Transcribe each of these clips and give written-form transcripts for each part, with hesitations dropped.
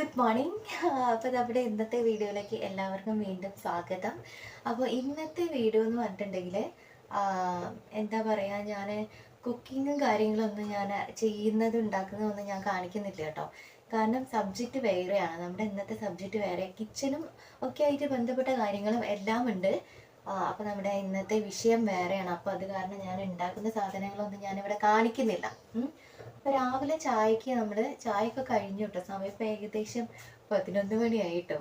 Good morning. അപ്പോൾ നമ്മുടെ ഇന്നത്തെ വീഡിയോയിലേക്ക് എല്ലാവർക്കും വീണ്ടും സ്വാഗതം. അപ്പോൾ ഇന്നത്തെ വീഡിയോ എന്ന് പറഞ്ഞിട്ടുണ്ടെങ്കിൽ എന്താ പറയുക, ഞാൻ കുക്കിങ്ങും കാര്യങ്ങളൊന്നും ഞാൻ ഉണ്ടാക്കുന്നതൊന്നും ഞാൻ കാണിക്കുന്നില്ല കേട്ടോ. കാരണം സബ്ജക്റ്റ് വേറെയാണ്, നമ്മുടെ ഇന്നത്തെ സബ്ജക്റ്റ് വേറെ, കിച്ചണും ഒക്കെ ആയിട്ട് ബന്ധപ്പെട്ട കാര്യങ്ങളും എല്ലാം ഉണ്ട്. അപ്പോൾ നമ്മുടെ ഇന്നത്തെ വിഷയം വേറെയാണ്. അപ്പോൾ അത് കാരണം ഞാൻ ഉണ്ടാക്കുന്ന സാധനങ്ങളൊന്നും ഞാനിവിടെ കാണിക്കുന്നില്ല. അപ്പോൾ രാവിലെ ചായക്ക് നമ്മൾ ചായയൊക്കെ കഴിഞ്ഞു കേട്ടോ. സമയം ഇപ്പോൾ ഏകദേശം 11 മണിയായി കേട്ടോ.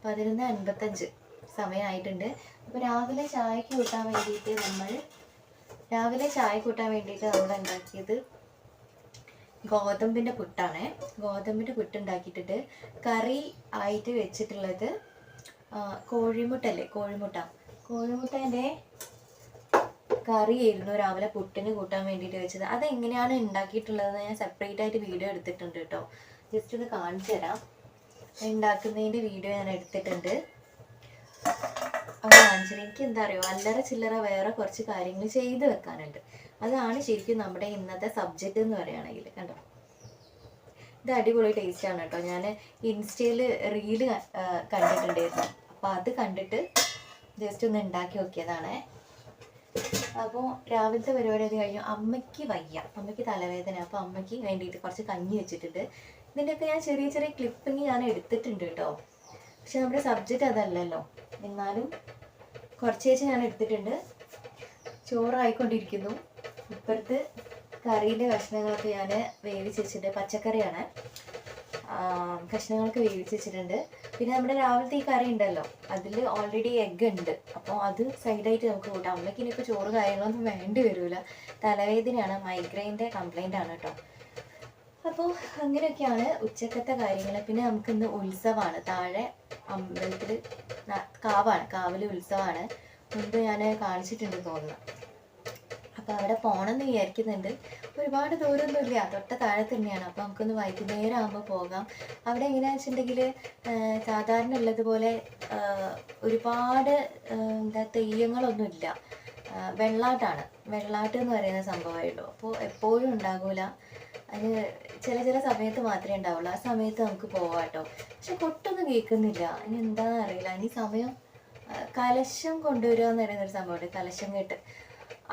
11:55 സമയമായിട്ടുണ്ട്. അപ്പോൾ രാവിലെ ചായക്ക് കൂട്ടാൻ വേണ്ടിയിട്ട് നമ്മൾ ഉണ്ടാക്കിയത് ഗോതമ്പിൻ്റെ പുട്ടാണ്. ഗോതമ്പിൻ്റെ പുട്ട് ഉണ്ടാക്കിയിട്ടിട്ട് കറി ആയിട്ട് വെച്ചിട്ടുള്ളത് കോഴിമുട്ടേൻ്റെ കറിയായിരുന്നു രാവിലെ പുട്ടിന് കൂട്ടാൻ വേണ്ടിയിട്ട് വെച്ചത്. അതെങ്ങനെയാണ് ഉണ്ടാക്കിയിട്ടുള്ളതെന്ന് ഞാൻ സെപ്പറേറ്റ് ആയിട്ട് വീഡിയോ എടുത്തിട്ടുണ്ട് കേട്ടോ. ജസ്റ്റ് ഒന്ന് കാണിച്ചു തരാം. ഉണ്ടാക്കുന്നതിൻ്റെ വീഡിയോ ഞാൻ എടുത്തിട്ടുണ്ട്. അത് കാണിച്ചത് എനിക്ക് എന്താ അറിയോ, അല്ലറ ചില്ലറ വേറെ കുറച്ച് കാര്യങ്ങൾ ചെയ്ത് വെക്കാനുണ്ട്. അതാണ് ശരിക്കും നമ്മുടെ ഇന്നത്തെ സബ്ജക്റ്റ് എന്ന് പറയുകയാണെങ്കിൽ. കണ്ടോ, ഇത് അടിപൊളി ടേസ്റ്റാണ് കേട്ടോ. ഞാൻ ഇൻസ്റ്റയിൽ റീല് കണ്ടിട്ടുണ്ടായിരുന്നു. അപ്പോൾ അത് കണ്ടിട്ട് ജസ്റ്റ് ഒന്ന് ഉണ്ടാക്കി നോക്കിയതാണ്. അപ്പോൾ രാവിലത്തെ പരിപാടി അത് കഴിഞ്ഞു. അമ്മയ്ക്ക് വയ്യ, അമ്മയ്ക്ക് തലവേദന. അപ്പോൾ അമ്മയ്ക്ക് വേണ്ടിയിട്ട് കുറച്ച് കഞ്ഞി വെച്ചിട്ടുണ്ട്. ഇതിൻ്റെയൊക്കെ ഞാൻ ചെറിയ ചെറിയ ക്ലിപ്പിങ് ഞാൻ എടുത്തിട്ടുണ്ട് കേട്ടോ. പക്ഷെ നമ്മുടെ സബ്ജക്റ്റ് അതല്ലല്ലോ, എന്നാലും കുറച്ച് ഞാൻ എടുത്തിട്ടുണ്ട്. ചോറായിക്കൊണ്ടിരിക്കുന്നു. ഇപ്പുറത്ത് കറിയിലെ കഷ്ണങ്ങളൊക്കെ ഞാൻ വേവിച്ച് വെച്ചിട്ടുണ്ട്. പച്ചക്കറിയാണ്. കഷ്ണങ്ങളൊക്കെ വേവിച്ച് വെച്ചിട്ടുണ്ട്. പിന്നെ നമ്മുടെ രാവിലത്തെ ഈ കറി ഉണ്ടല്ലോ, അതിൽ ഓൾറെഡി എഗ്ഗ് ഉണ്ട്. അപ്പോൾ അത് സൈഡായിട്ട് നമുക്ക് കൂട്ടാം. അമ്മയ്ക്ക് ഇനിയിപ്പോൾ ചോറ് കാര്യങ്ങളൊന്നും വേണ്ടി വരില്ല. തലവേദനയാണ്, മൈഗ്രെയിൻ്റെ കംപ്ലൈൻ്റ് ആണ് കേട്ടോ. അപ്പോൾ അങ്ങനെയൊക്കെയാണ് ഉച്ചക്കത്തെ കാര്യങ്ങൾ. പിന്നെ നമുക്കിന്ന് ഉത്സവമാണ്. താഴെ അമ്പലത്തിൽ കാവിൽ ഉത്സവമാണ്. മുൻപ് ഞാൻ കാണിച്ചിട്ടുണ്ട് തോന്നുന്നു. അപ്പോൾ അവിടെ പോകണമെന്ന് വിചാരിക്കുന്നുണ്ട്. ഒരുപാട് ദൂരമൊന്നുമില്ല, തൊട്ട താഴെ തന്നെയാണ്. അപ്പോൾ നമുക്കൊന്ന് വൈകുന്നേരം ആകുമ്പോൾ പോകാം. അവിടെ എങ്ങനെയാണെന്ന് വെച്ചിട്ടുണ്ടെങ്കിൽ സാധാരണ ഉള്ളതുപോലെ ഒരുപാട് തെയ്യങ്ങളൊന്നുമില്ല. വെള്ളാട്ട് എന്ന് പറയുന്ന സംഭവമായിട്ടുള്ളൂ. അപ്പോൾ എപ്പോഴും ഉണ്ടാകില്ല, അതിന് ചില സമയത്ത് മാത്രമേ ഉണ്ടാവുള്ളൂ. ആ സമയത്ത് നമുക്ക് പോകാം കേട്ടോ. പക്ഷെ കൊട്ടൊന്നും കേൾക്കുന്നില്ല, ഇനി എന്താണെന്ന് അറിയില്ല. ഇനി സമയം കലശം കൊണ്ടുവരിക എന്ന് പറയുന്നൊരു സംഭവമുണ്ട്, കലശം കേട്ട്.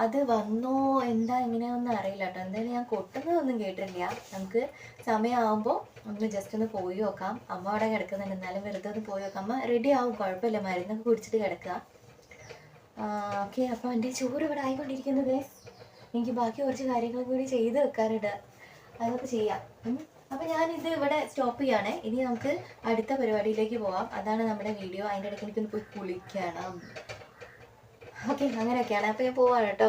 അത് വന്നോ എന്താ എങ്ങനെയാണെന്ന് അറിയില്ല കേട്ടോ. എന്തായാലും ഞാൻ കൊട്ടുന്നതൊന്നും കേട്ടിട്ടില്ല. നമുക്ക് സമയമാകുമ്പോൾ ഒന്ന് ജസ്റ്റ് ഒന്ന് പോയി നോക്കാം. അമ്മ അവിടെ കിടക്കുന്നുണ്ട്, എന്നാലും വെറുതെ ഒന്ന് പോയി നോക്കാം. അമ്മ റെഡി ആവും, കുഴപ്പമില്ല, മരുന്നൊക്കെ കുടിച്ചിട്ട് കിടക്കുക. ഓക്കെ. അപ്പോൾ എൻ്റെ ചോറ് ഇവിടെ ആയിക്കൊണ്ടിരിക്കുന്നത്. എനിക്ക് ബാക്കി കുറച്ച് കാര്യങ്ങളും കൂടി ചെയ്ത് വെക്കാനുണ്ട്, അതൊക്കെ ചെയ്യാം. അപ്പോൾ ഞാനിത് ഇവിടെ സ്റ്റോപ്പ് ചെയ്യാണ്. ഇനി നമുക്ക് അടുത്ത പരിപാടിയിലേക്ക് പോവാം. അതാണ് നമ്മുടെ വീഡിയോ. അതിൻ്റെ ഇടയ്ക്ക് എനിക്കൊന്ന് പോയി കുളിക്കണം. ഓക്കെ, അങ്ങനെയൊക്കെയാണ്. അപ്പോൾ ഞാൻ പോവാണ് കേട്ടോ.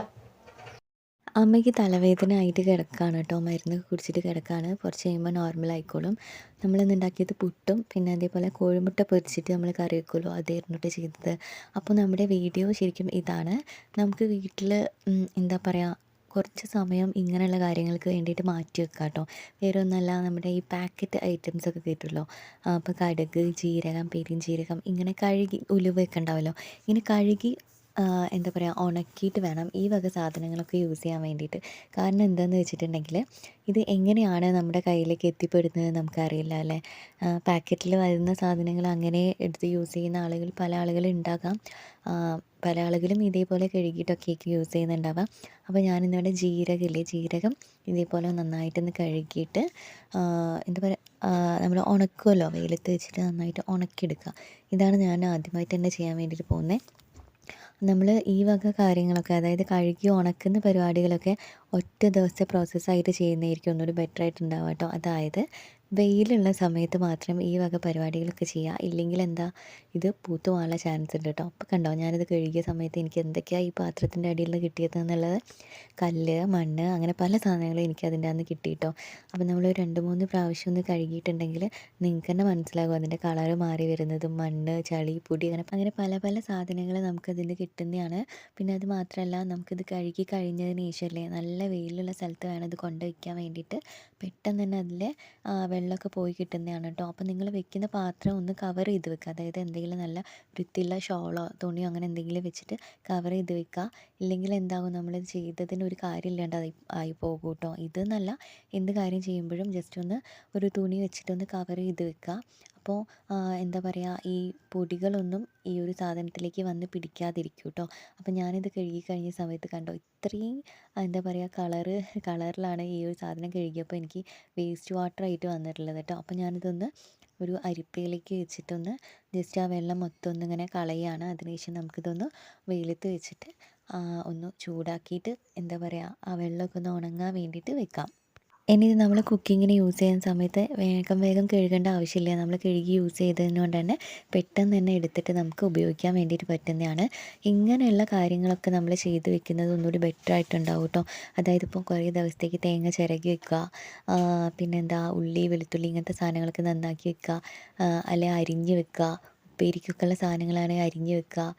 അമ്മയ്ക്ക് തലവേദന ആയിട്ട് കിടക്കുകയാണ് കേട്ടോ. മരുന്നൊക്കെ കുടിച്ചിട്ട് കിടക്കുകയാണ്. കുറച്ച് കഴിയുമ്പോൾ നോർമൽ ആയിക്കോളും. നമ്മളിന്ന് ഉണ്ടാക്കിയത് പുട്ടും പിന്നെ അതേപോലെ കോഴിമുട്ട പൊരിച്ചിട്ട് നമ്മൾ കറി വെക്കുമല്ലോ, അതായിരുന്നു കേട്ടോ ചെയ്തത്. അപ്പോൾ നമ്മുടെ വീഡിയോ ശരിക്കും ഇതാണ്. നമുക്ക് വീട്ടിൽ എന്താ പറയുക, കുറച്ച് സമയം ഇങ്ങനെയുള്ള കാര്യങ്ങൾക്ക് വേണ്ടിയിട്ട് മാറ്റി വെക്കാം കേട്ടോ. വേറെ ഒന്നല്ല, നമ്മുടെ ഈ പാക്കറ്റ് ഐറ്റംസൊക്കെ കിട്ടുമല്ലോ. അപ്പോൾ കടുക്, ജീരകം, പെരുംജീരകം, ഇങ്ങനെ കഴുകി ഉലുവയൊക്കെ ഉണ്ടാവുമല്ലോ, ഇങ്ങനെ കഴുകി എന്താ പറയുക, ഉണക്കിയിട്ട് വേണം ഈ വക സാധനങ്ങളൊക്കെ യൂസ് ചെയ്യാൻ വേണ്ടിയിട്ട്. കാരണം എന്താണെന്ന് വെച്ചിട്ടുണ്ടെങ്കിൽ ഇത് എങ്ങനെയാണ് നമ്മുടെ കയ്യിലേക്ക് എത്തിപ്പെടുന്നത് നമുക്കറിയില്ല അല്ലേ. പാക്കറ്റിൽ വരുന്ന സാധനങ്ങൾ അങ്ങനെ എടുത്ത് യൂസ് ചെയ്യുന്ന ആളുകൾ പല ആളുകളും ഉണ്ടാകാം. പല ആളുകളും ഇതേപോലെ കഴുകിയിട്ടൊക്കെ യൂസ് ചെയ്യുന്നുണ്ടാവാം. അപ്പോൾ ഞാനിന്നിവിടെ ജീരകം ഇതേപോലെ നന്നായിട്ടൊന്ന് കഴുകിയിട്ട് എന്താ പറയുക, നമ്മൾ ഉണക്കുമല്ലോ, വെയിലത്ത് വെച്ചിട്ട് നന്നായിട്ട് ഉണക്കിയെടുക്കുക. ഇതാണ് ഞാൻ ആദ്യമായിട്ട് തന്നെ ചെയ്യാൻ വേണ്ടിയിട്ട് പോകുന്നത്. നമ്മൾ ഈ വക കാര്യങ്ങളൊക്കെ, അതായത് കഴുകി ഉണക്കുന്ന പരിപാടികളൊക്കെ ഒറ്റ ദിവസത്തെ പ്രോസസ്സായിട്ട് ചെയ്യുന്നതായിരിക്കും ഒന്നുകൂടി ബെറ്ററായിട്ടുണ്ടാവുക കേട്ടോ. അതായത് വെയിലുള്ള സമയത്ത് മാത്രം ഈ വക പരിപാടികളൊക്കെ ചെയ്യുക. ഇല്ലെങ്കിൽ എന്താ, ഇത് പൂത്തു പോകാനുള്ള ചാൻസ് ഉണ്ട് കേട്ടോ. അപ്പോൾ കണ്ടോ, ഞാനിത് കഴുകിയ സമയത്ത് എനിക്ക് എന്തൊക്കെയാണ് ഈ പാത്രത്തിൻ്റെ അടിയിൽ നിന്ന് കിട്ടിയതെന്നുള്ളത്. കല്ല്, മണ്ണ്, അങ്ങനെ പല സാധനങ്ങളും എനിക്ക് അതിൻ്റെ അകത്ത് കിട്ടി കേട്ടോ. അപ്പോൾ നമ്മൾ 2-3 പ്രാവശ്യം ഒന്ന് കഴുകിയിട്ടുണ്ടെങ്കിൽ നിങ്ങൾക്ക് തന്നെ മനസ്സിലാകും അതിൻ്റെ കളറ് മാറി വരുന്നതും. മണ്ണ്, ചളി, പൊടി, അങ്ങനെ പല സാധനങ്ങൾ നമുക്കതിൽ കിട്ടുന്നതാണ്. പിന്നെ അത് മാത്രമല്ല, നമുക്കിത് കഴുകി കഴിഞ്ഞതിന് ശേഷമല്ലേ, നല്ല വെയിലുള്ള സ്ഥലത്ത് വേണം ഇത് കൊണ്ട് വയ്ക്കാൻ വേണ്ടിയിട്ട്. പെട്ടെന്ന് തന്നെ അതിലെ വെള്ളമൊക്കെ പോയി കിട്ടുന്നതാണ് കേട്ടോ. അപ്പോൾ നിങ്ങൾ വെക്കുന്ന പാത്രം ഒന്ന് കവർ ചെയ്ത് വെക്കുക. അതായത് എന്തെങ്കിലും നല്ല വൃത്തിയുള്ള ഷോളോ തുണിയോ അങ്ങനെ എന്തെങ്കിലും വെച്ചിട്ട് കവർ ചെയ്ത് വെക്കുക. ഇല്ലെങ്കിൽ എന്താകും, നമ്മളിത് ചെയ്തതിന് ഒരു കാര്യമില്ലാണ്ട് ആയി പോകും കേട്ടോ. ഇതെന്നല്ല, എന്ത് കാര്യം ചെയ്യുമ്പോഴും ജസ്റ്റ് ഒന്ന് ഒരു തുണി വെച്ചിട്ടൊന്ന് കവർ ചെയ്ത് വെക്കുക. അപ്പോൾ എന്താ പറയുക, ഈ പൊടികളൊന്നും ഈ ഒരു സാധനത്തിലേക്ക് വന്ന് പിടിക്കാതിരിക്കും കേട്ടോ. അപ്പോൾ ഞാനിത് കഴുകി കഴിഞ്ഞ സമയത്ത് കണ്ടോ, ഇത്രയും എന്താ പറയുക കളറിലാണ് ഈ ഒരു സാധനം കഴുകിയപ്പോൾ എനിക്ക് വേസ്റ്റ് വാട്ടറായിട്ട് വന്നിട്ടുള്ളത് കേട്ടോ. അപ്പോൾ ഞാനിതൊന്ന് ഒരു അരിപ്പയിലേക്ക് വെച്ചിട്ടൊന്ന് ജസ്റ്റ് ആ വെള്ളം മൊത്തം ഒന്നിങ്ങനെ കളയുകയാണ്. അതിനുശേഷം നമുക്കിതൊന്ന് വെയിലത്ത് വെച്ചിട്ട് ഒന്ന് ചൂടാക്കിയിട്ട് എന്താ പറയുക, ആ വെള്ളമൊക്കെ ഒന്ന് ഉണങ്ങാൻ വേണ്ടിയിട്ട് വെക്കാം. ഇനി ഇത് നമ്മൾ കുക്കിങ്ങിന് യൂസ് ചെയ്യുന്ന സമയത്ത് വേഗം കഴുകേണ്ട ആവശ്യമില്ല. നമ്മൾ കഴുകി യൂസ് ചെയ്തതിന് കൊണ്ട് തന്നെ പെട്ടെന്ന് തന്നെ എടുത്തിട്ട് നമുക്ക് ഉപയോഗിക്കാൻ വേണ്ടിയിട്ട് പറ്റുന്നതാണ്. ഇങ്ങനെയുള്ള കാര്യങ്ങളൊക്കെ നമ്മൾ ചെയ്ത് വെക്കുന്നത് ഒന്നുകൂടി ബെറ്റർ ആയിട്ടുണ്ടാവും കേട്ടോ. അതായത് ഇപ്പോൾ കുറേ ദിവസത്തേക്ക് തേങ്ങ ചിരകി വെക്കുക, പിന്നെന്താ ഉള്ളി വെളുത്തുള്ളി ഇങ്ങനത്തെ സാധനങ്ങളൊക്കെ നന്നാക്കി വെക്കുക, അല്ലെങ്കിൽ അരിഞ്ഞ് വെക്കുക, ഉപ്പേരിക്കൊക്കെയുള്ള സാധനങ്ങളാണെങ്കിൽ അരിഞ്ഞ് വെക്കുക,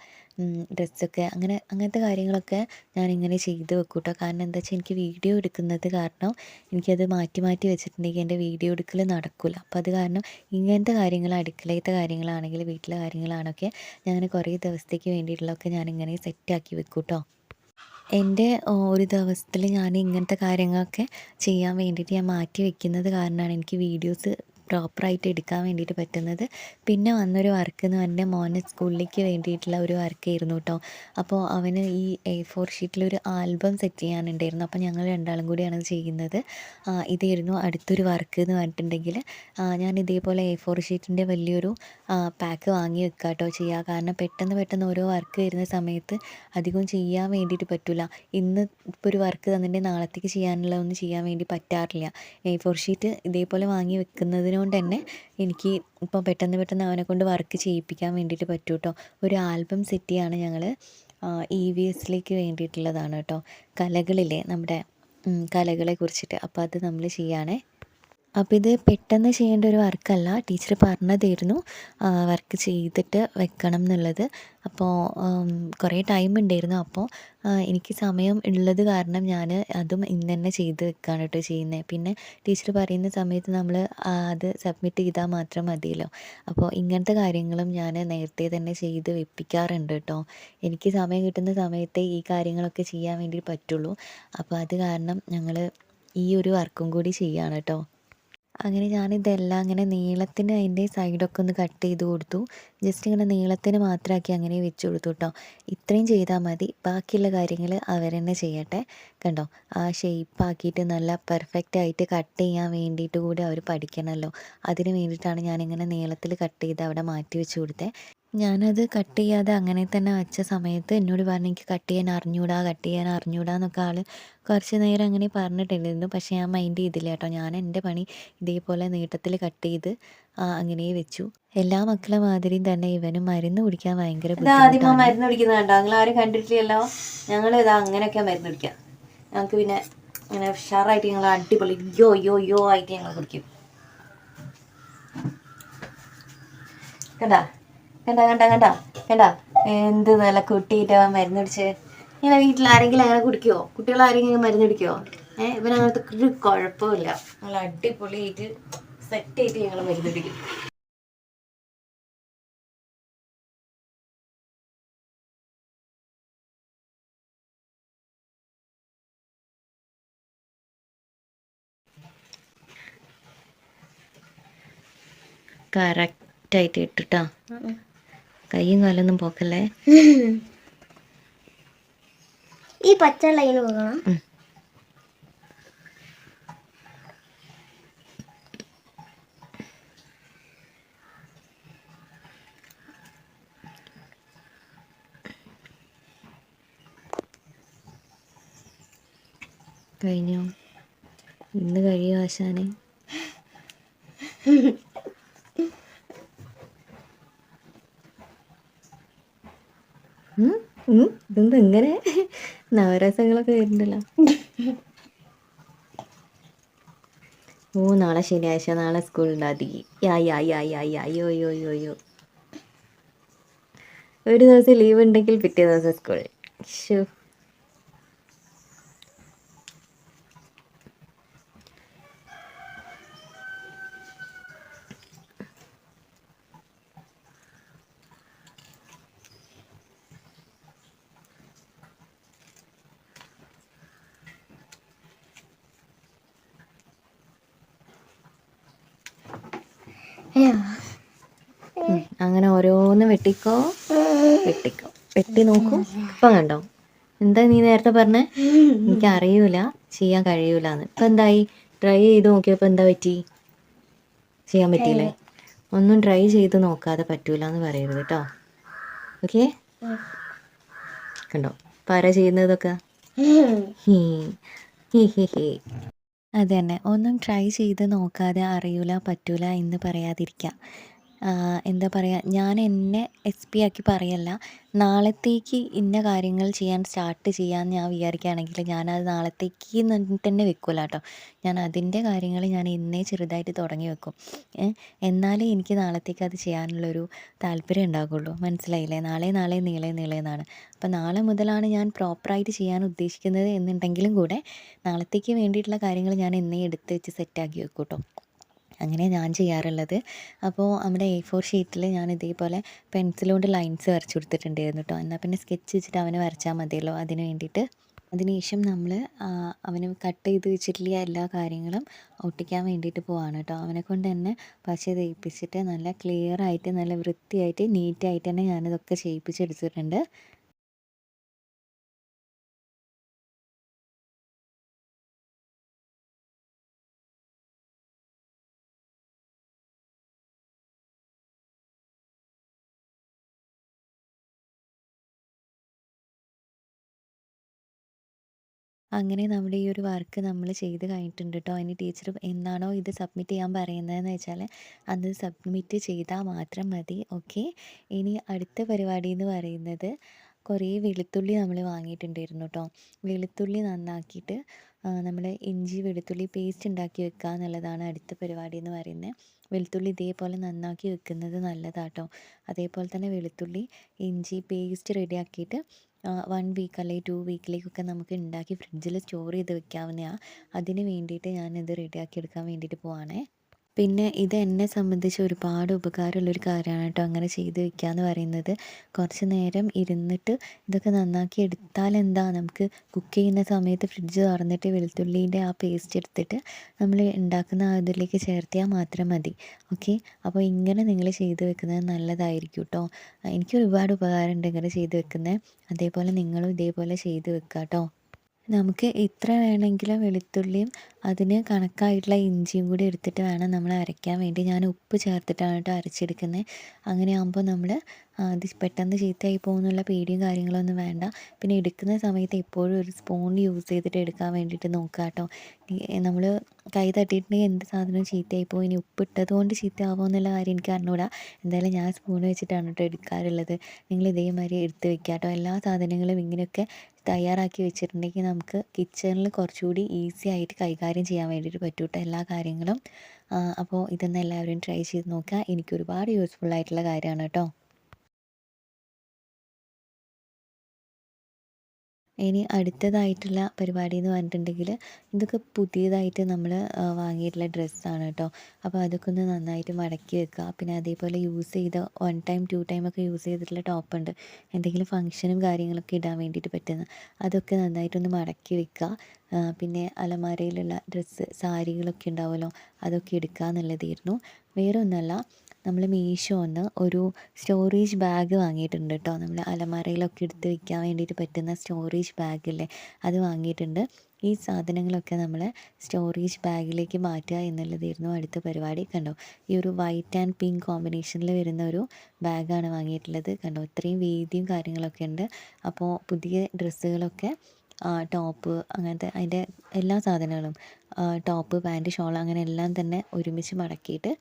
ഡ്രസ്സൊക്കെ അങ്ങനത്തെ കാര്യങ്ങളൊക്കെ ഞാനിങ്ങനെ ചെയ്ത് വെക്കും കേട്ടോ. കാരണം എന്താ വെച്ചാൽ എനിക്ക് വീഡിയോ എടുക്കുന്നത് കാരണം എനിക്കത് മാറ്റി മാറ്റി വെച്ചിട്ടുണ്ടെങ്കിൽ എൻ്റെ വീഡിയോ എടുക്കൽ നടക്കില്ല. അപ്പോൾ അത് കാരണം ഇങ്ങനത്തെ കാര്യങ്ങൾ, അടുക്കളയിലത്തെ കാര്യങ്ങളാണെങ്കിൽ വീട്ടിലെ കാര്യങ്ങളാണൊക്കെ ഞാൻ കുറേ ദിവസത്തേക്ക് വേണ്ടിയിട്ടുള്ളതൊക്കെ ഞാനിങ്ങനെ സെറ്റാക്കി വെക്കും കേട്ടോ. എൻ്റെ ഒരു ദിവസത്തിൽ ഞാൻ ഇങ്ങനത്തെ കാര്യങ്ങളൊക്കെ ചെയ്യാൻ വേണ്ടിയിട്ട് ഞാൻ മാറ്റി വെക്കുന്നത് കാരണമാണ് എനിക്ക് വീഡിയോസ് പ്രോപ്പറായിട്ട് എടുക്കാൻ വേണ്ടിയിട്ട് പറ്റുന്നത്. പിന്നെ വന്നൊരു വർക്ക് എന്ന് പറഞ്ഞാൽ മോനെ സ്കൂളിലേക്ക് വേണ്ടിയിട്ടുള്ള ഒരു വർക്കായിരുന്നു കേട്ടോ. അപ്പോൾ അവന് ഈ A4 ഷീറ്റിലൊരു ആൽബം സെറ്റ് ചെയ്യാനുണ്ടായിരുന്നു. അപ്പോൾ ഞങ്ങൾ രണ്ടാളും കൂടിയാണ് അത് ചെയ്യുന്നത്. ഇതായിരുന്നു അടുത്തൊരു വർക്ക് എന്ന് പറഞ്ഞിട്ടുണ്ടെങ്കിൽ, ഞാൻ ഇതേപോലെ A4 ഷീറ്റിൻ്റെ വലിയൊരു പാക്ക് വാങ്ങി വെക്കുക കേട്ടോ ചെയ്യുക. കാരണം പെട്ടെന്ന് ഓരോ വർക്ക് വരുന്ന സമയത്ത് അധികം ചെയ്യാൻ വേണ്ടിയിട്ട് പറ്റില്ല. ഇന്ന് ഇപ്പോൾ ഒരു വർക്ക് തന്നിട്ടുണ്ടെങ്കിൽ നാളത്തേക്ക് ചെയ്യാനുള്ളതൊന്നും ചെയ്യാൻ വേണ്ടി പറ്റാറില്ല. A4 ഷീറ്റ് ഇതേപോലെ വാങ്ങി വെക്കുന്നതിന് കൊണ്ട് തന്നെ എനിക്ക് ഇപ്പോൾ പെട്ടെന്ന് അവനെക്കൊണ്ട് വർക്ക് ചെയ്യിപ്പിക്കാൻ വേണ്ടിയിട്ട് പറ്റും കേട്ടോ. ഒരു ആൽബം സെറ്റ് ചെയ്യാണ് ഞങ്ങൾ EVSലേക്ക് വേണ്ടിയിട്ടുള്ളതാണ് കേട്ടോ. കലകളില്ലേ നമ്മുടെ കലകളെ കുറിച്ചിട്ട്, അപ്പോൾ അത് നമ്മൾ ചെയ്യുകയാണേ. അപ്പോൾ ഇത് പെട്ടെന്ന് ചെയ്യേണ്ട ഒരു വർക്കല്ല, ടീച്ചർ പറഞ്ഞതായിരുന്നു വർക്ക് ചെയ്തിട്ട് വെക്കണം എന്നുള്ളത്. അപ്പോൾ കുറേ ടൈം ഉണ്ടായിരുന്നു. അപ്പോൾ എനിക്ക് സമയം ഉള്ളത് കാരണം ഞാൻ അതും ഇന്ന് തന്നെ ചെയ്ത് വെക്കുകയാണ് കേട്ടോ ചെയ്യുന്നത്. പിന്നെ ടീച്ചർ പറയുന്ന സമയത്ത് നമ്മൾ അത് സബ്മിറ്റ് ചെയ്താൽ മാത്രം മതിയല്ലോ. അപ്പോൾ ഇങ്ങനത്തെ കാര്യങ്ങളും ഞാൻ നേരത്തെ തന്നെ ചെയ്ത് വെപ്പിക്കാറുണ്ട് കേട്ടോ. എനിക്ക് സമയം കിട്ടുന്ന സമയത്തെ ഈ കാര്യങ്ങളൊക്കെ ചെയ്യാൻ വേണ്ടി പറ്റുള്ളൂ. അപ്പോൾ അത് കാരണം ഞങ്ങൾ ഈ ഒരു വർക്കും കൂടി ചെയ്യുകയാണ് കേട്ടോ. അങ്ങനെ ഞാനിതെല്ലാം ഇങ്ങനെ നീളത്തിന് അതിൻ്റെ സൈഡൊക്കെ ഒന്ന് കട്ട് ചെയ്ത് കൊടുത്തു. ജസ്റ്റ് ഇങ്ങനെ നീളത്തിന് മാത്രമാക്കി അങ്ങനെ വെച്ച് കൊടുത്തു കേട്ടോ. ഇത്രയും ചെയ്താൽ മതി, ബാക്കിയുള്ള കാര്യങ്ങൾ അവർ തന്നെ ചെയ്യട്ടെ. കണ്ടോ, ആ ഷേപ്പാക്കിയിട്ട് നല്ല പെർഫെക്റ്റായിട്ട് കട്ട് ചെയ്യാൻ വേണ്ടിയിട്ട് കൂടി അവർ പഠിക്കണമല്ലോ. അതിന് വേണ്ടിയിട്ടാണ് ഞാനിങ്ങനെ നീളത്തിൽ കട്ട് ചെയ്ത് അവിടെ മാറ്റി വെച്ച് കൊടുത്തത്. ഞാനത് കട്ട് ചെയ്യാതെ അങ്ങനെ തന്നെ വച്ച സമയത്ത് എന്നോട് പറഞ്ഞു എനിക്ക് കട്ട് ചെയ്യാൻ അറിഞ്ഞൂടാ എന്നൊക്കെ ആൾ കുറച്ച് നേരം അങ്ങനെ പറഞ്ഞിട്ടുണ്ടായിരുന്നു. പക്ഷേ ഞാൻ മൈൻഡ് ചെയ്തില്ല കേട്ടോ. ഞാൻ എൻ്റെ പണി ഇതേപോലെ നീട്ടത്തിൽ കട്ട് ചെയ്ത് അങ്ങനെ വെച്ചു. എല്ലാ മക്കളെ മാതിരിയും തന്നെ ഇവനും മരുന്ന് കുടിക്കാൻ ഭയങ്കര ആദ്യം മരുന്ന് കുടിക്കുന്നത് കണ്ടോ? നിങ്ങൾ ആരും കണ്ടിട്ടില്ലല്ലോ. ഞങ്ങൾ ഇതാ അങ്ങനെയൊക്കെ മരുന്ന് കുടിക്കുക. ഞങ്ങൾക്ക് പിന്നെ അങ്ങനെ ഉഷാറായിട്ട് ഞങ്ങൾ അടിപൊളി യോ ആയിട്ട് ഞങ്ങൾ കുടിക്കും. കണ്ടാ എന്ത് നല്ല കുട്ടിയിട്ട് മരുന്ന് കുടിച്ച്. നിങ്ങളെ വീട്ടിൽ ആരെങ്കിലും അങ്ങനെ കുടിക്കുമോ? കുട്ടികൾ ആരെങ്കിലും മരുന്ന് കുടിക്കുമോ? ഇവനങ്ങനത്തെ ഒരു കുഴപ്പമില്ല. നല്ല അടിപൊളിയായിട്ട് സെറ്റായിട്ട് ഞങ്ങൾ മരുന്ന് കുടിക്കും. കറക്റ്റായിട്ട് ഇട്ടിട്ടാ, കൈയും കാലൊന്നും പോക്കല്ലേ. ഈ പച്ച ലൈൻ പോകണം. കഴിഞ്ഞോ? ഇന്ന് കഴിയോ ആശാനെ? ഇതെന്താ ഇങ്ങനെ നവരസങ്ങളൊക്കെ വരുന്നുണ്ടല്ലോ. നാളെ ശനിയാഴ്ച, നാളെ സ്കൂളുണ്ടാതി. യോ ഒരു ദിവസം ലീവ് ഉണ്ടെങ്കിൽ പിറ്റേ ദിവസം സ്കൂൾ. ഷോ, അങ്ങനെ ഓരോന്ന് വെട്ടിക്കോ. വെട്ടി നോക്കൂ. ഇപ്പം കണ്ടോ? എന്താ നീ നേരത്തെ പറഞ്ഞേ? എനിക്ക് അറിയൂല, ചെയ്യാൻ കഴിയൂലെന്ന്. ഇപ്പം എന്തായി? ട്രൈ ചെയ്ത് നോക്കിയപ്പോൾ എന്താ പറ്റി? ചെയ്യാൻ പറ്റിയില്ലേ? ഒന്നും ട്രൈ ചെയ്ത് നോക്കാതെ പറ്റൂല എന്ന് പറയരുത് കേട്ടോ. ഓക്കെ, കണ്ടോ ഇപ്പം ആരാ ചെയ്യുന്നതൊക്കെ? He he he he. അത് തന്നെ, ഒന്നും ട്രൈ ചെയ്ത് നോക്കാതെ അറിയൂല പറ്റൂല എന്ന് പറയാതിരിക്കുക. എന്താ പറയുക, ഞാൻ എന്നെ ആക്കി പറയല്ല. നാളത്തേക്ക് ഇന്ന കാര്യങ്ങൾ ചെയ്യാൻ സ്റ്റാർട്ട് ചെയ്യാമെന്ന് ഞാൻ വിചാരിക്കുകയാണെങ്കിൽ ഞാനത് നാളത്തേക്ക് തന്നെ വെക്കില്ല കേട്ടോ. ഞാൻ അതിൻ്റെ കാര്യങ്ങൾ ഞാൻ ഇന്നേ ചെറുതായിട്ട് തുടങ്ങി വെക്കും. എന്നാലേ എനിക്ക് നാളത്തേക്ക് അത് ചെയ്യാനുള്ളൊരു താല്പര്യം ഉണ്ടാകുള്ളൂ. മനസ്സിലായില്ലേ? നാളെ നീളെ എന്നാണ്. അപ്പോൾ നാളെ മുതലാണ് ഞാൻ പ്രോപ്പറായിട്ട് ചെയ്യാൻ ഉദ്ദേശിക്കുന്നത് എന്നുണ്ടെങ്കിലും കൂടെ നാളത്തേക്ക് വേണ്ടിയിട്ടുള്ള കാര്യങ്ങൾ ഞാൻ എന്നേ എടുത്ത് വെച്ച് സെറ്റാക്കി വെക്കും കേട്ടോ. അങ്ങനെ ഞാൻ ചെയ്യാറുള്ളത്. അപ്പോൾ നമ്മുടെ A4 ഷീറ്റിൽ ഞാൻ ഇതേപോലെ പെൻസിൽ കൊണ്ട് ലൈൻസ് വരച്ചു കൊടുത്തിട്ടുണ്ടായിരുന്നു കേട്ടോ. എന്നാൽ പിന്നെ സ്കെച്ച് വെച്ചിട്ട് അവന് വരച്ചാൽ മതിയല്ലോ, അതിന് വേണ്ടിയിട്ട്. അതിനുശേഷം നമ്മൾ അവന് കട്ട് ചെയ്ത് വെച്ചിട്ടുള്ള എല്ലാ കാര്യങ്ങളും ഒട്ടിക്കാൻ വേണ്ടിയിട്ട് പോവാണ് കേട്ടോ. അവനെ കൊണ്ട് തന്നെ പശ തേപ്പിച്ചിട്ട് നല്ല ക്ലിയർ ആയിട്ട് നല്ല വൃത്തിയായിട്ട് നീറ്റായിട്ട് തന്നെ ഞാനിതൊക്കെ ചെയ്യിപ്പിച്ചെടുത്തിട്ടുണ്ട്. അങ്ങനെ നമ്മുടെ ഈ ഒരു വർക്ക് നമ്മൾ ചെയ്ത് കഴിഞ്ഞിട്ടുണ്ട് കേട്ടോ. ഇനി ടീച്ചർ എന്നാണോ ഇത് സബ്മിറ്റ് ചെയ്യാൻ പറയുന്നതെന്ന് വെച്ചാൽ അത് സബ്മിറ്റ് ചെയ്താൽ മാത്രം മതി. ഓക്കെ, ഇനി അടുത്ത പരിപാടി എന്ന് പറയുന്നത് കുറേ വെളുത്തുള്ളി നമ്മൾ വാങ്ങിയിട്ടുണ്ടായിരുന്നു കേട്ടോ. വെളുത്തുള്ളി നന്നാക്കിയിട്ട് നമ്മൾ ഇഞ്ചി വെളുത്തുള്ളി പേസ്റ്റ് ഉണ്ടാക്കി വെക്കുക എന്നുള്ളതാണ് അടുത്ത പരിപാടി എന്ന് പറയുന്നത്. വെളുത്തുള്ളി ഇതേപോലെ നന്നാക്കി വെക്കുന്നത് നല്ലതാട്ടോ. അതേപോലെ തന്നെ വെളുത്തുള്ളി ഇഞ്ചി പേസ്റ്റ് റെഡിയാക്കിയിട്ട് 1 വീക്ക് അല്ലെങ്കിൽ 2 വീക്കിലേക്കൊക്കെ നമുക്ക് ഉണ്ടാക്കി ഫ്രിഡ്ജിൽ സ്റ്റോർ ചെയ്ത് വെക്കാവുന്നതാണ്. അതിന് വേണ്ടിയിട്ട് ഞാനിത് റെഡിയാക്കി എടുക്കാൻ വേണ്ടിയിട്ട് പോവാണേ. പിന്നെ ഇത് എന്നെ സംബന്ധിച്ച് ഒരുപാട് ഉപകാരമുള്ളൊരു കാര്യമാണ് കേട്ടോ, അങ്ങനെ ചെയ്ത് വെക്കുക എന്ന് പറയുന്നത്. കുറച്ച് നേരം ഇരുന്നിട്ട് ഇതൊക്കെ നന്നാക്കി എടുത്താൽ എന്താ, നമുക്ക് കുക്ക് ചെയ്യുന്ന സമയത്ത് ഫ്രിഡ്ജ് തുറന്നിട്ട് വെളുത്തുള്ളീൻ്റെ ആ പേസ്റ്റ് എടുത്തിട്ട് നമ്മൾ ഉണ്ടാക്കുന്ന അതിലേക്ക് ചേർത്തിയാൽ മാത്രം മതി. ഓക്കെ, അപ്പോൾ ഇങ്ങനെ നിങ്ങൾ ചെയ്ത് വെക്കുന്നത് നല്ലതായിരിക്കും കേട്ടോ. എനിക്ക് ഒരുപാട് ഉപകാരമുണ്ട് ഇങ്ങനെ ചെയ്ത് വെക്കുന്നത്. അതേപോലെ നിങ്ങളും ഇതേപോലെ ചെയ്ത് വെക്കുക കേട്ടോ. നമുക്ക് എത്ര വേണമെങ്കിലും വെളുത്തുള്ളിയും അതിന് കണക്കായിട്ടുള്ള ഇഞ്ചിയും കൂടി എടുത്തിട്ട് വേണം നമ്മൾ അരയ്ക്കാൻ വേണ്ടി. ഞാൻ ഉപ്പ് ചേർത്തിട്ടാണ് കേട്ടോ അരച്ചെടുക്കുന്നത്. അങ്ങനെ ആകുമ്പോൾ നമ്മൾ അത് പെട്ടെന്ന് ചീത്തയായി പോകുന്നുള്ള പേടിയും കാര്യങ്ങളൊന്നും വേണ്ട. പിന്നെ എടുക്കുന്ന സമയത്ത് എപ്പോഴും ഒരു സ്പൂൺ യൂസ് ചെയ്തിട്ട് എടുക്കാൻ വേണ്ടിയിട്ട് നോക്കുക കേട്ടോ. നമ്മൾ കൈ തട്ടിയിട്ടുണ്ടെങ്കിൽ എന്ത് സാധനവും ചീത്തയായി പോകും. ഇനി ഉപ്പിട്ടത് കൊണ്ട് ചീത്തയാവുമോ എന്നുള്ള കാര്യം എനിക്ക് അറിഞ്ഞൂടാ. എന്തായാലും ഞാൻ സ്പൂൺ വെച്ചിട്ടാണ് കേട്ടോ എടുക്കാറുള്ളത്. നിങ്ങൾ ഇതേമാതിരി എടുത്ത് വെക്കുക കേട്ടോ. എല്ലാ സാധനങ്ങളും ഇങ്ങനെയൊക്കെ തയ്യാറാക്കി വെച്ചിട്ടുണ്ടെങ്കിൽ നമുക്ക് കിച്ചണിൽ കുറച്ചുകൂടി ഈസി ആയിട്ട് കൈകാര്യം ചെയ്യാൻ വേണ്ടിയിട്ട് പറ്റും കേട്ടോ എല്ലാ കാര്യങ്ങളും. അപ്പോൾ ഇതൊന്ന് എല്ലാവരും ട്രൈ ചെയ്ത് നോക്കുക. എനിക്ക് ഒരുപാട് യൂസ്ഫുൾ ആയിട്ടുള്ള കാര്യമാണ് കേട്ടോ. ഇനി അടുത്തതായിട്ടുള്ള പരിപാടി എന്ന് പറഞ്ഞിട്ടുണ്ടെങ്കിൽ ഇതൊക്കെ പുതിയതായിട്ട് നമ്മൾ വാങ്ങിയിട്ടുള്ള ഡ്രസ്സാണ് കേട്ടോ. അപ്പോൾ അതൊക്കെ ഒന്ന് നന്നായിട്ട് മടക്കി വെക്കുക. പിന്നെ അതേപോലെ യൂസ് ചെയ്ത 1 ടൈം 2 ടൈമൊക്കെ യൂസ് ചെയ്തിട്ടുള്ള ടോപ്പുണ്ട്, എന്തെങ്കിലും ഫംഗ്ഷനും കാര്യങ്ങളൊക്കെ ഇടാൻ വേണ്ടിയിട്ട് പറ്റുന്ന, അതൊക്കെ നന്നായിട്ടൊന്ന് മടക്കി വെക്കുക. പിന്നെ അലമാരയിലുള്ള ഡ്രസ്സ് സാരികളൊക്കെ ഉണ്ടാവുമല്ലോ, അതൊക്കെ എടുക്കുക എന്നുള്ളതായിരുന്നു. വേറെ ഒന്നുമല്ല, നമ്മൾ മീഷോന്ന് ഒരു സ്റ്റോറേജ് ബാഗ് വാങ്ങിയിട്ടുണ്ട് കേട്ടോ. നമ്മൾ അലമാരയിലൊക്കെ എടുത്ത് വെക്കാൻ വേണ്ടിയിട്ട് പറ്റുന്ന സ്റ്റോറേജ് ബാഗില്ലേ, അത് വാങ്ങിയിട്ടുണ്ട്. ഈ സാധനങ്ങളൊക്കെ നമ്മൾ സ്റ്റോറേജ് ബാഗിലേക്ക് മാറ്റുക എന്നുള്ളതായിരുന്നു അടുത്ത പരിപാടി. കണ്ടോ, ഈ ഒരു വൈറ്റ് ആൻഡ് പിങ്ക് കോമ്പിനേഷനിൽ വരുന്ന ഒരു ബാഗാണ് വാങ്ങിയിട്ടുള്ളത്. കണ്ടോ, ഇത്രയും വീതിയും കാര്യങ്ങളൊക്കെ ഉണ്ട്. അപ്പോൾ പുതിയ ഡ്രസ്സുകളൊക്കെ ടോപ്പ് അങ്ങനത്തെ അതിൻ്റെ എല്ലാ സാധനങ്ങളും ടോപ്പ് പാൻറ്റ് ഷോൾ അങ്ങനെ എല്ലാം തന്നെ ഒരുമിച്ച് മടക്കിയിട്ട്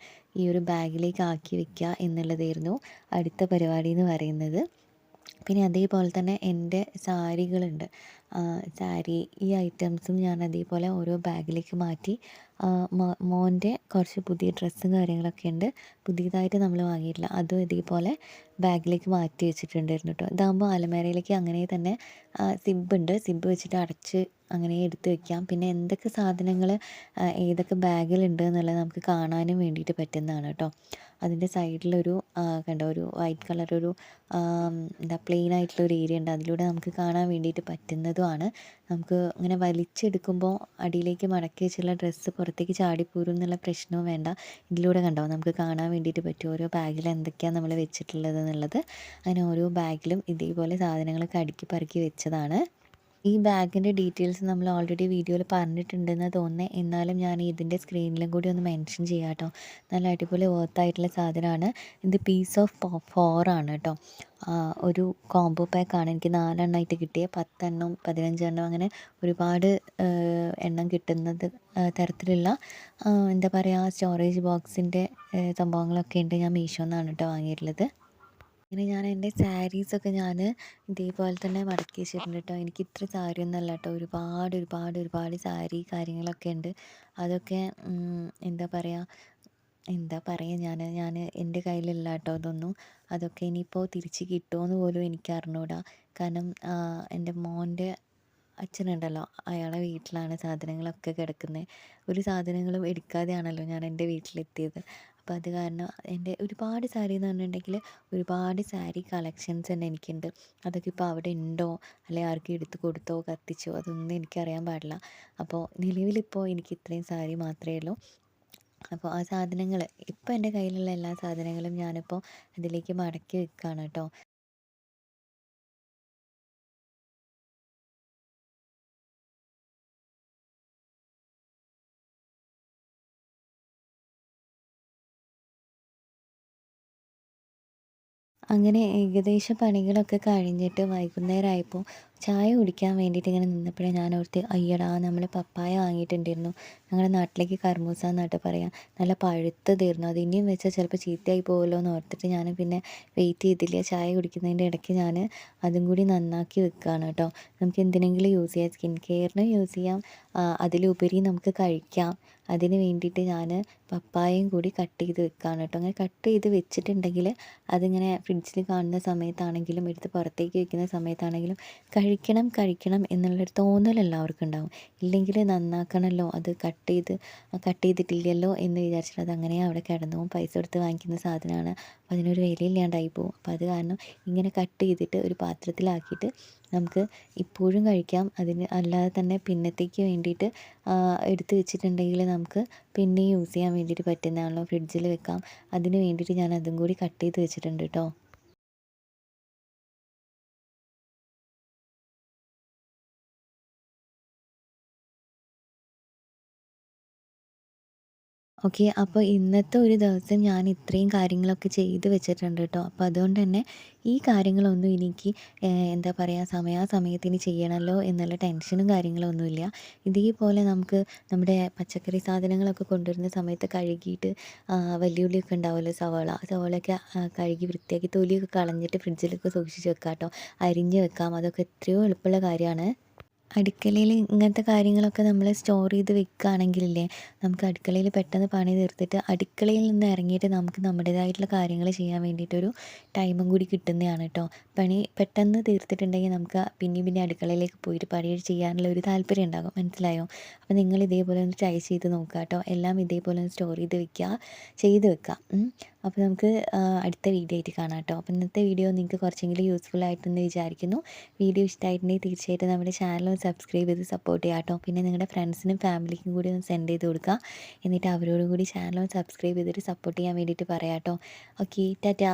ഈ ഒരു ബാഗിലേക്ക് ആക്കി വെക്കുക എന്നുള്ളതായിരുന്നു അടുത്ത പരിപാടി എന്ന് പറയുന്നത്. പിന്നെ അതേപോലെ തന്നെ എൻ്റെ സാരികളുണ്ട്, സാരി ഈ ഐറ്റംസും ഞാൻ അതേപോലെ ഓരോ ബാഗിലേക്ക് മാറ്റി. മോൻ്റെ കുറച്ച് പുതിയ ഡ്രസ്സും കാര്യങ്ങളൊക്കെ ഉണ്ട്, പുതിയതായിട്ട് നമ്മൾ വാങ്ങിയിട്ടില്ല, അതും ഇതേപോലെ ബാഗിലേക്ക് മാറ്റി വെച്ചിട്ടുണ്ടായിരുന്നു കേട്ടോ. ഇതാകുമ്പോൾ അലമാരയിലേക്ക് അങ്ങനെ തന്നെ സിബ്ബുണ്ട്, സിബ്ബ് വെച്ചിട്ട് അടച്ച് അങ്ങനെ എടുത്ത് വെക്കാം. പിന്നെ എന്തൊക്കെ സാധനങ്ങൾ ഏതൊക്കെ ബാഗിലുണ്ട് എന്നുള്ളത് നമുക്ക് കാണാനും വേണ്ടിയിട്ട് പറ്റുന്നതാണ് കേട്ടോ. അതിൻ്റെ സൈഡിലൊരു കണ്ടോ, ഒരു വൈറ്റ് കളർ ഒരു എന്താ പ്ലെയിൻ ആയിട്ടുള്ള ഒരു ഏരിയ ഉണ്ട്, അതിലൂടെ നമുക്ക് കാണാൻ വേണ്ടിയിട്ട് പറ്റുന്നതുമാണ്. നമുക്ക് ഇങ്ങനെ വലിച്ചെടുക്കുമ്പോൾ അടിയിലേക്ക് മടക്കി വെച്ചുള്ള ഡ്രസ്സ് പുറത്തേക്ക് ചാടിപ്പോരും എന്നുള്ള പ്രശ്നവും വേണ്ട. ഇതിലൂടെ കണ്ടോ നമുക്ക് കാണാൻ വേണ്ടിയിട്ട് പറ്റും ഓരോ ബാഗിൽ എന്തൊക്കെയാണ് നമ്മൾ വെച്ചിട്ടുള്ളത് എന്നുള്ളത്. അങ്ങനെ ഓരോ ബാഗിലും ഇതേപോലെ സാധനങ്ങളൊക്കെ അടുക്കി പറക്കി വെച്ചതാണ്. ഈ ബാഗിൻ്റെ ഡീറ്റെയിൽസ് നമ്മൾ ഓൾറെഡി വീഡിയോയിൽ പറഞ്ഞിട്ടുണ്ടെന്ന് തോന്നുന്നത്. എന്നാലും ഞാൻ ഇതിൻ്റെ സ്ക്രീനിലും കൂടി ഒന്ന് മെൻഷൻ ചെയ്യാം കേട്ടോ. നല്ല അടിപൊളി വർത്തായിട്ടുള്ള സാധനമാണ്. ഇത് പീസ് ഓഫ് 4 ആണ് കേട്ടോ. ഒരു കോംബോ പാക്കാണ് എനിക്ക് 4 എണ്ണമായിട്ട് കിട്ടിയത്. 10 എണ്ണം 15 എണ്ണം അങ്ങനെ ഒരുപാട് എണ്ണം കിട്ടുന്നത് തരത്തിലുള്ള എന്താ പറയുക സ്റ്റോറേജ് ബോക്സിൻ്റെ സംഭവങ്ങളൊക്കെ ഉണ്ട്. ഞാൻ മീഷോന്നാണ് കേട്ടോ വാങ്ങിയിട്ടുള്ളത്. ഇങ്ങനെ ഞാൻ എൻ്റെ സാരീസൊക്കെ ഞാൻ ഇതേപോലെ തന്നെ മടക്കി വെച്ചിട്ടുണ്ട് കേട്ടോ. എനിക്ക് ഇത്ര സാരിയൊന്നുമല്ല കേട്ടോ, ഒരുപാട് സാരി കാര്യങ്ങളൊക്കെ ഉണ്ട്. അതൊക്കെ എന്താ പറയുക ഞാൻ എൻ്റെ കയ്യിലില്ല കേട്ടോ അതൊന്നും. അതൊക്കെ ഇനിയിപ്പോൾ തിരിച്ച് കിട്ടുമോ എന്ന് പോലും എനിക്ക് അറിഞ്ഞൂടാ. കാരണം എൻ്റെ മോൻ്റെ അച്ഛനുണ്ടല്ലോ, അയാളുടെ വീട്ടിലാണ് സാധനങ്ങളൊക്കെ കിടക്കുന്നത്. ഒരു സാധനങ്ങളും എടുക്കാതെയാണല്ലോ ഞാൻ എൻ്റെ വീട്ടിലെത്തിയത്. അപ്പോൾ അത് കാരണം എൻ്റെ ഒരുപാട് സാരി എന്ന് പറഞ്ഞിട്ടുണ്ടെങ്കിൽ ഒരുപാട് സാരി കളക്ഷൻസ് തന്നെ എനിക്കുണ്ട്. അതൊക്കെ ഇപ്പോൾ അവിടെ ഉണ്ടോ അല്ലെങ്കിൽ ആർക്കും എടുത്ത് കൊടുത്തോ കത്തിച്ചോ അതൊന്നും എനിക്കറിയാൻ പാടില്ല. അപ്പോൾ നിലവിലിപ്പോൾ എനിക്ക് ഇത്രയും സാരി മാത്രമേ ഉള്ളൂ. അപ്പോൾ ആ സാധനങ്ങൾ ഇപ്പോൾ എൻ്റെ കയ്യിലുള്ള എല്ലാ സാധനങ്ങളും ഞാനിപ്പോൾ അതിലേക്ക് മടക്കി വെക്കുകയാണ് കേട്ടോ. അങ്ങനെ ഏകദേശം പണികളൊക്കെ കഴിഞ്ഞിട്ട് വൈകുന്നേരമായപ്പോൾ ചായ കുടിക്കാൻ വേണ്ടിയിട്ട് ഇങ്ങനെ നിന്നപ്പോഴേ ഞാൻ ഓർത്ത് അയ്യടാ നമ്മൾ പപ്പായ വാങ്ങിയിട്ടുണ്ടായിരുന്നു. ഞങ്ങളുടെ നാട്ടിലേക്ക് കർമൂസ എന്നാട്ട് പറയാം. നല്ല പഴുത്തതായിരുന്നു. അത് ഇനിയും വെച്ചാൽ ചിലപ്പോൾ ചീത്തയായി പോകുമല്ലോ എന്ന് ഓർത്തിട്ട് ഞാൻ പിന്നെ വെയിറ്റ് ചെയ്തില്ല. ചായ കുടിക്കുന്നതിൻ്റെ ഇടയ്ക്ക് ഞാൻ അതും കൂടി നന്നാക്കി വെക്കുകയാണ് കേട്ടോ. നമുക്ക് എന്തിനെങ്കിലും യൂസ് ചെയ്യാം, സ്കിൻ കെയറിനും യൂസ് ചെയ്യാം, അതിലുപരി നമുക്ക് കഴിക്കാം. അതിന് വേണ്ടിയിട്ട് ഞാൻ പപ്പായയും കൂടി കട്ട് ചെയ്ത് വെക്കുകയാണ് കേട്ടോ. അങ്ങനെ കട്ട് ചെയ്ത് വെച്ചിട്ടുണ്ടെങ്കിൽ അതിങ്ങനെ ഫ്രിഡ്ജിൽ കാണുന്ന സമയത്താണെങ്കിലും എടുത്ത് പുറത്തേക്ക് വെക്കുന്ന സമയത്താണെങ്കിലും കഴിക്കണം എന്നുള്ളൊരു തോന്നൽ എല്ലാവർക്കും ഉണ്ടാവും. ഇല്ലെങ്കിൽ നന്നാക്കണമല്ലോ, അത് കട്ട് ചെയ്തിട്ടില്ലല്ലോ എന്ന് വിചാരിച്ചിട്ട് അത് അങ്ങനെ അവിടെ കിടന്നു പോകും. പൈസ കൊടുത്ത് വാങ്ങിക്കുന്ന സാധനമാണ്, അപ്പോൾ അതിനൊരു വിലയില്ലാണ്ടായി പോകും. അപ്പോൾ അത് കാരണം ഇങ്ങനെ കട്ട് ചെയ്തിട്ട് ഒരു പാത്രത്തിലാക്കിയിട്ട് നമുക്ക് ഇപ്പോഴും കഴിക്കാം. അതിന് അല്ലാതെ തന്നെ പിന്നത്തേക്ക് വേണ്ടിയിട്ട് എടുത്ത് വെച്ചിട്ടുണ്ടെങ്കിൽ നമുക്ക് പിന്നെയും യൂസ് ചെയ്യാൻ വേണ്ടിയിട്ട് പറ്റുന്നതാണല്ലോ. ഫ്രിഡ്ജിൽ വെക്കാം. അതിന് വേണ്ടിയിട്ട് ഞാൻ അതും കൂടി കട്ട് ചെയ്ത് വെച്ചിട്ടുണ്ട് കേട്ടോ. ഓക്കെ. അപ്പോൾ ഇന്നത്തെ ഒരു ദിവസം ഞാൻ ഇത്രയും കാര്യങ്ങളൊക്കെ ചെയ്ത് വെച്ചിട്ടുണ്ട് കേട്ടോ. അപ്പോൾ അതുകൊണ്ട് തന്നെ ഈ കാര്യങ്ങളൊന്നും എനിക്ക് എന്താ പറയുക സമയാസമയത്തിന് ചെയ്യണമല്ലോ എന്നുള്ള ടെൻഷനും കാര്യങ്ങളൊന്നുമില്ല. ഇതേപോലെ നമുക്ക് നമ്മുടെ പച്ചക്കറി സാധനങ്ങളൊക്കെ കൊണ്ടുവരുന്ന സമയത്ത് കഴുകിയിട്ട് വലിയുള്ളിയൊക്കെ ഉണ്ടാവുമല്ലോ, സവാളയൊക്കെ കഴുകി വൃത്തിയാക്കി തൊലിയൊക്കെ കളഞ്ഞിട്ട് ഫ്രിഡ്ജിലൊക്കെ സൂക്ഷിച്ച് വെക്കാം കേട്ടോ. അരിഞ്ഞ് വെക്കാം. അതൊക്കെ എത്രയോ എളുപ്പമുള്ള കാര്യമാണ്. അടുക്കളയിൽ ഇങ്ങനത്തെ കാര്യങ്ങളൊക്കെ നമ്മൾ സ്റ്റോർ ചെയ്ത് വെക്കുകയാണെങ്കിലില്ലേ, നമുക്ക് അടുക്കളയിൽ പെട്ടെന്ന് പണി തീർത്തിട്ട് അടുക്കളയിൽ നിന്ന് ഇറങ്ങിയിട്ട് നമുക്ക് നമ്മുടേതായിട്ടുള്ള കാര്യങ്ങൾ ചെയ്യാൻ വേണ്ടിയിട്ടൊരു ടൈമും കൂടി കിട്ടുന്നതാണ് കേട്ടോ. പണി പെട്ടെന്ന് തീർത്തിട്ടുണ്ടെങ്കിൽ നമുക്ക് പിന്നെ അടുക്കളയിലേക്ക് പോയിട്ട് പണി ചെയ്യാനുള്ള ഒരു താല്പര്യം ഉണ്ടാകും. മനസ്സിലായോ? അപ്പോൾ നിങ്ങൾ ഇതേപോലെ ഒന്ന് ട്രൈ ചെയ്ത് നോക്കുക കേട്ടോ. എല്ലാം ഇതേപോലെ ഒന്ന് സ്റ്റോർ ചെയ്ത് വെക്കുക. അപ്പോൾ നമുക്ക് അടുത്ത വീഡിയോ ആയിട്ട് കാണാം കേട്ടോ. അപ്പോൾ ഇന്നത്തെ വീഡിയോ നിങ്ങൾക്ക് കുറച്ചെങ്കിലും യൂസ്ഫുൾ ആയിട്ടെന്ന് വിചാരിക്കുന്നു. വീഡിയോ ഇഷ്ടമായിട്ടുണ്ടെങ്കിൽ തീർച്ചയായിട്ടും നമ്മുടെ ചാനൽ ഒന്ന് സബ്സ്ക്രൈബ് ചെയ്ത് സപ്പോർട്ട് ചെയ്യാം കേട്ടോ. പിന്നെ നിങ്ങളുടെ ഫ്രണ്ട്സിനും ഫാമിലിക്കും കൂടി ഒന്ന് സെൻഡ് ചെയ്ത് കൊടുക്കുക. എന്നിട്ട് അവരോടും കൂടി ചാനൽ ഒന്ന് സബ്സ്ക്രൈബ് ചെയ്തിട്ട് സപ്പോർട്ട് ചെയ്യാൻ വേണ്ടിയിട്ട് പറയാം കേട്ടോ. ഓക്കെ, ടാറ്റാ.